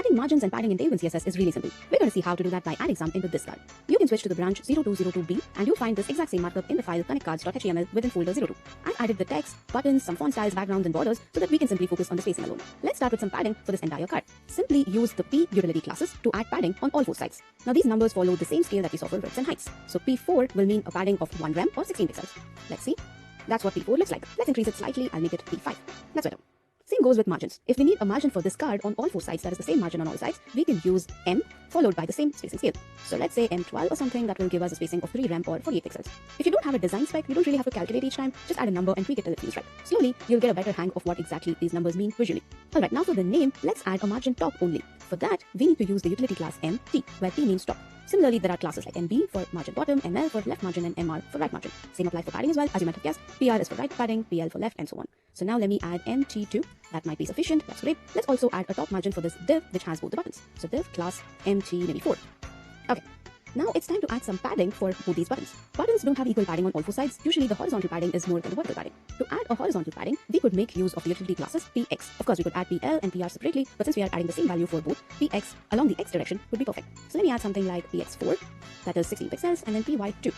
Adding margins and padding in Tailwind CSS is really simple. We're going to see how to do that by adding some into this card. You can switch to the branch 0202B and you'll find this exact same markup in the file connectcards.html within folder 02. I've added the text, buttons, some font styles, backgrounds and borders so that we can simply focus on the spacing alone. Let's start with some padding for this entire card. Simply use the P utility classes to add padding on all four sides. Now these numbers follow the same scale that we saw for widths and heights. So P4 will mean a padding of 1 rem or 16 pixels. Let's see. That's what P4 looks like. Let's increase it slightly. I'll make it P5. That's better. Same goes with margins. If we need a margin for this card on all four sides, that is the same margin on all sides, we can use M followed by the same spacing scale. So let's say M12 or something that will give us a spacing of 3 rem or 48 pixels. If you don't have a design spec, you don't really have to calculate each time, just add a number and tweak it till it feels right. Slowly, you'll get a better hang of what exactly these numbers mean visually. Alright, now for the name, let's add a margin top only. For that, we need to use the utility class MT, where T means top. Similarly, there are classes like MB for margin bottom, ML for left margin, and MR for right margin. Same applies for padding as well, as you might have guessed. PR is for right padding, PL for left, and so on. So now let me add MT2. That might be sufficient. That's great. Let's also add a top margin for this div, which has both the buttons. So div class MT maybe 4. Okay. Now it's time to add some padding for both these buttons. Buttons don't have equal padding on all four sides. Usually the horizontal padding is more than the vertical padding. To add a horizontal padding, we could make use of the utility classes PX. Of course, we could add PL and PR separately, but since we are adding the same value for both, PX along the X direction would be perfect. So let me add something like PX4, that is 16 pixels, and then PY2.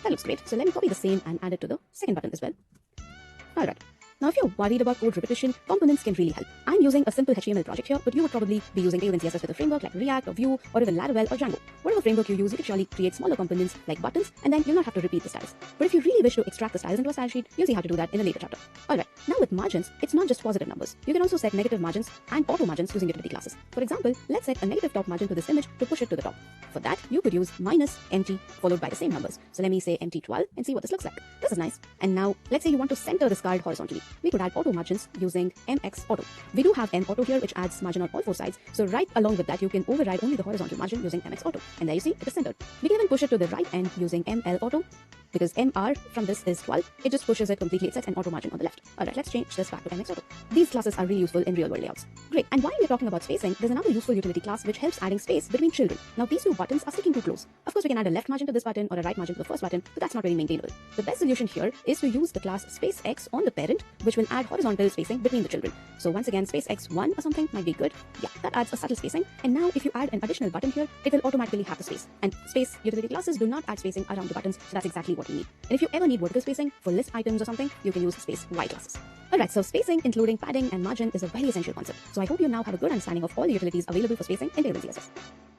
That looks great. So let me copy the same and add it to the second button as well. Alright. Now, if you're worried about code repetition, components can really help. I'm using a simple HTML project here, but you would probably be using Tailwind CSS with a framework like React or Vue or even Laravel or Django. Whatever framework you use, you can surely create smaller components like buttons, and then you'll not have to repeat the styles. But if you really wish to extract the styles into a style sheet, you'll see how to do that in a later chapter. Alright, now with margins, it's not just positive numbers. You can also set negative margins and auto margins using utility classes. For example, let's set a negative top margin to this image to push it to the top. For that, you could use minus MT followed by the same numbers. So let me say MT12 and see what this looks like. This is nice. And now, let's say you want to center this card horizontally. We could add auto margins using MX Auto. We do have M Auto here, which adds margin on all four sides. So right along with that, you can override only the horizontal margin using MX Auto. And there you see, it is centered. We can even push it to the right end using ML Auto. Because MR from this is 12, it just pushes it completely. It sets an auto margin on the left. Alright, let's change this back to MX Auto. These classes are really useful in real world layouts. Great, and while we're talking about spacing, there's another useful utility class which helps adding space between children. Now these two buttons are sticking too close. Of course, we can add a left margin to this button or a right margin to the first button, but that's not really maintainable. The best solution here is to use the class SpaceX on the parent, which will add horizontal spacing between the children. So once again, SpaceX1 or something might be good. Yeah, that adds a subtle spacing. And now if you add an additional button here, it will automatically have the space. And space utility classes do not add spacing around the buttons, so that's exactly what we need. And if you ever need vertical spacing for list items or something, you can use space Y classes. Alright, so spacing, including padding and margin, is a very essential concept. So I hope you now have a good understanding of all the utilities available for spacing in Tailwind CSS.